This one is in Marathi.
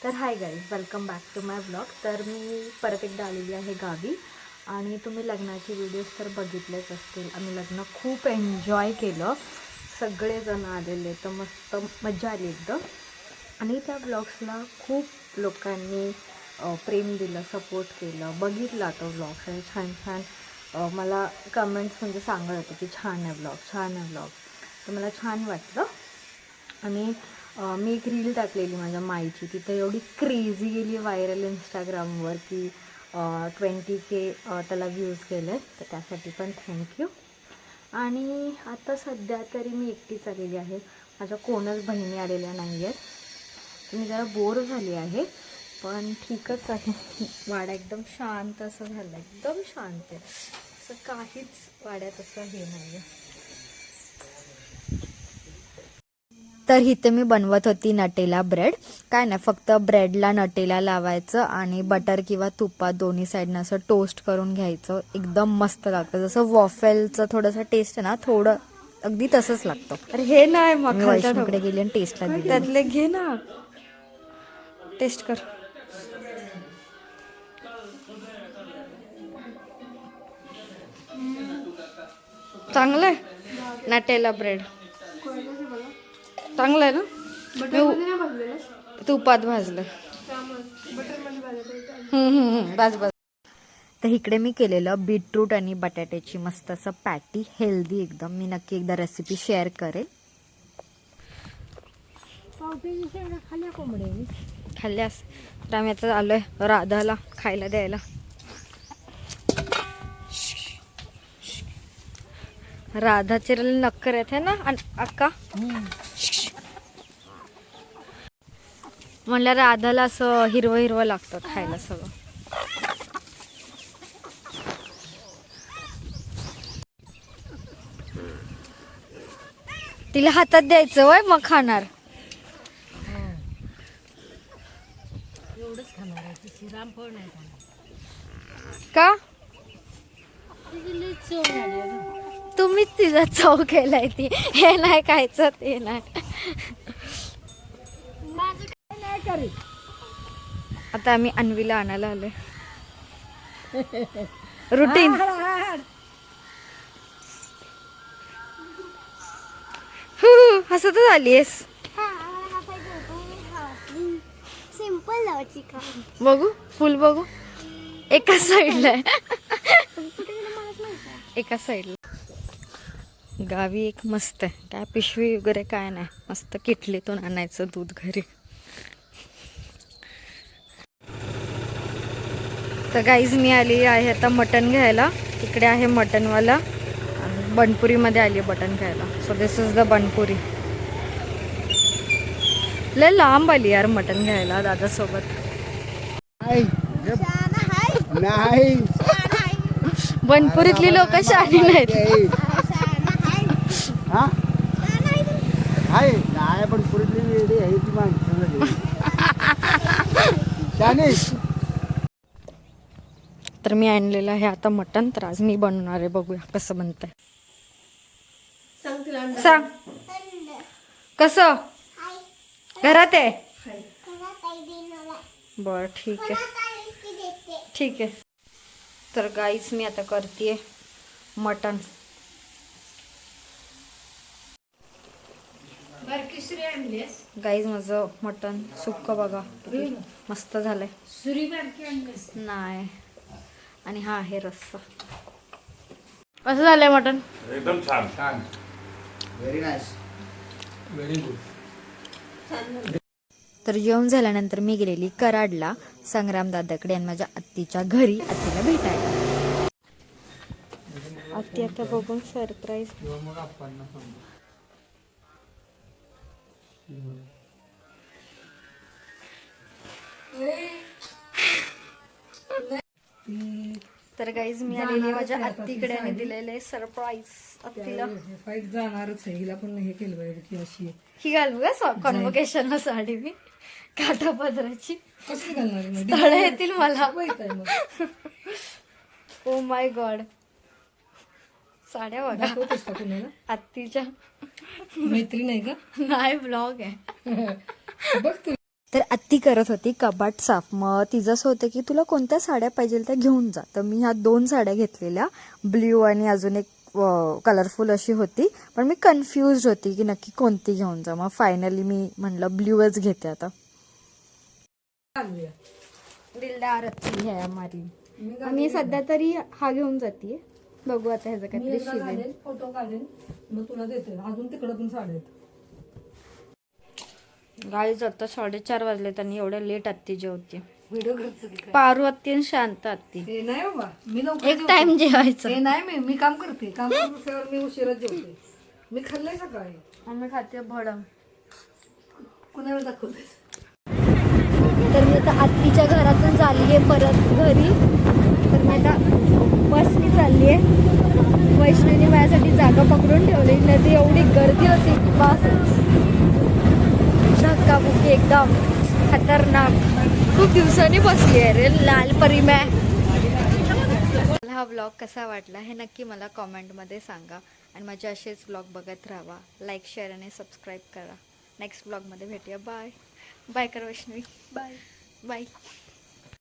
तर hi guys, welcome back to my blog. तर मी परत एकदा आलेली आहे गावी आणि तुम्ही लग्नाचे व्हिडिओज तर बघितलेच असतील. आम्ही लग्न खूप एन्जॉय केलं, सगळेजण आलेले, तर मस्त मजा आली एकदम. आणि त्या ब्लॉग्सला खूप लोकांनी प्रेम दिलं, सपोर्ट केलं, बघितला तो ब्लॉग्स आणि छान छान मला कमेंट्स म्हणजे सांगत होते की छान आहे ब्लॉग, छान आहे ब्लॉग. तर मला छान वाटलं. आणि मी एक रील टाकलेली माझ्या माईची, तिथे एवढी क्रेझी गेली व्हायरल इंस्टाग्रामवर की 20K त्याला व्ह्यूज गेले, तर त्यासाठी पण थँक्यू. आणि आता सध्या तरी मी एकटीच आलेली आहे, माझ्या कोणच बहिणी आलेल्या नाही आहेत. तर मी जरा बोर झाली आहे, पण ठीकच आहे. वाडा एकदम शांत असं झालं, एकदम शांत आहे, असं काहीच वाड्यात असं हे नाही आहे. तर इथे मी बनवत होती नटेला ब्रेड. काय नाही, फक्त ब्रेडला नटेला लावायचं आणि बटर किंवा तुपात दोन्ही साईडनं असं टोस्ट करून घ्यायचं. एकदम मस्त लागतं, जसं वॉफेलचं थोडंसं टेस्ट आहे ना, थोडं अगदी तसंच लागतं. अरे हे नाही मग मी वैष्णूकडे गेली आणि टेस्टला दिली. त्यातले घे ना, टेस्ट कर. चांगलंय नटेला ब्रेड, चांगलं आहे ना. तुपात भाजलं. बस बस. तर इकडे मी केलेलं बीटरूट आणि बटाट्याची मस्त असं पॅटी, हेल्दी एकदम. मी नक्की एकदा रेसिपी शेअर करेल. खाल्ल्यास तर आम्ही आता आलोय राधाला खायला द्यायला. राधाचे नक्कर आहेत है ना अक्का. म्हणलं राधाला असं हिरवं हिरवं लागतं खायला सगळं. तिला हातात द्यायचं वय, मग खाणार. का तुम्हीच तिचा चव केलाय, ती हे नाही खायचं ते नाही. आता आम्ही अन्वीला आणायला आलोय. रुटीन हसतच आलीयस. सिंपल लावायची का? बघू फुल बघू. एका साईडला आहे, एका साईडला. गावी एक मस्त आहे, काय पिशवी वगैरे काय नाही, मस्त किटलीतून आणायचं दूध घरी. तर गाईज मी आली आहे आता मटण घ्यायला. इकडे आहे मटणवाला आणि बनपुरीमध्ये आली आहे मटण घ्यायला. So this is the Banpuri. लय लांब आली यार मटण घ्यायला दादासोबत. नाही, बनपुरीतली लोक शहाणी नाहीत. नाही पण पुरीतली आहे ती माणसं. तर मी आणलेलं आहे आता मटण, तर आज मी बनवणार आहे. बघूया कसं बनतंय. सांग कसं. घरात आहे. बर ठीक आहे, ठीक आहे. तर गाईच मी आता करते मटण. गाईज माझं मटण सुक्क बघा किती मस्त झालंय. नाही, आणि हा आहे रस्सा. कसं झालंय मटण? एकदम छान. Very nice, very good. तर जेवण झाल्यानंतर मी गेलेली कराडला संग्राम दादाकडे आणि माझ्या आत्तीच्या घरी आत्तीला भेटायला. आत्ती आता बघून सरप्राईज. तर गाईज मी आलेली माझ्या आत्तीकडे आणि दिलेले सरप्राईज आत्तीला. फाईट जाणारच आहे, हिला पण हे केलं पाहिजे की अशी ही घालू का कॉन्व्होकेशनला साडी मी काठा पदराची. कसली घालणार स्थळ येतील मला. मग ओ माय गॉड. साड्या बघा दाखवतेस का कुणाला? आत्तीच्या. मैत्री नाही का? नाही ब्लॉग आहे. बघ तू. तर आत्ती करत होती कपाट साफ. मग तिचं असं होतं की तुला कोणत्या साड्या पाहिजे त्या घेऊन जा. तर मी ह्या 2 साड्या घेतलेल्या, ब्ल्यू आणि अजून एक कलरफुल अशी होती. पण मी कन्फ्युज होती की नक्की कोणती घेऊन जा. मग फायनली मी म्हणलं ब्ल्यूच घेते आता. दिलदार आत्ती है हमारी. मी सध्या तरी हा घेऊन जाते. बघू आता ह्याचं मी काहीतरी एकदा शिवेल. घालेन, फोटो काढेन, मग तुला देते. अजून तिकडं पण साड्या आहेत. गाईज आता 4:30 वाजले. त्यांनी एवढ्या लेट आत्ती जेवते. व्हिडिओ करतो की काय? पारू आत्ती आणि शांत आत्ती. हे नाही बाबा, मी लवकर एक जेवते. टाइम जेवायचं. हे नाही मी काम करते. काम करत असल्यावर मी उशिराच जेवते. मी खाल्लंय सकाळी. आम्ही खाते भडंग. कुणाला दाखवते? तर मी आता आत्तीच्या घरातून चालली आहे परत घरी. तर मी आता बसनी चालली आहे. वैष्णवीने माझ्यासाठी जागा पकडून ठेवली. नाही तर एवढी गर्दी होती बस धक्काबुक्की एकदम खतरनाक. खूप दिवसांनी बसली आहे रे लाल परी मैं. मला हा व्लॉग कसा वाटला हे नक्की मला कॉमेंटमध्ये सांगा. आणि माझे असेच व्लॉग बघत राहा. लाईक शेअर आणि सबस्क्राईब करा. नेक्स्ट व्लॉगमध्ये भेटूया. बाय बाय कर वैष्णवी. Bye bye.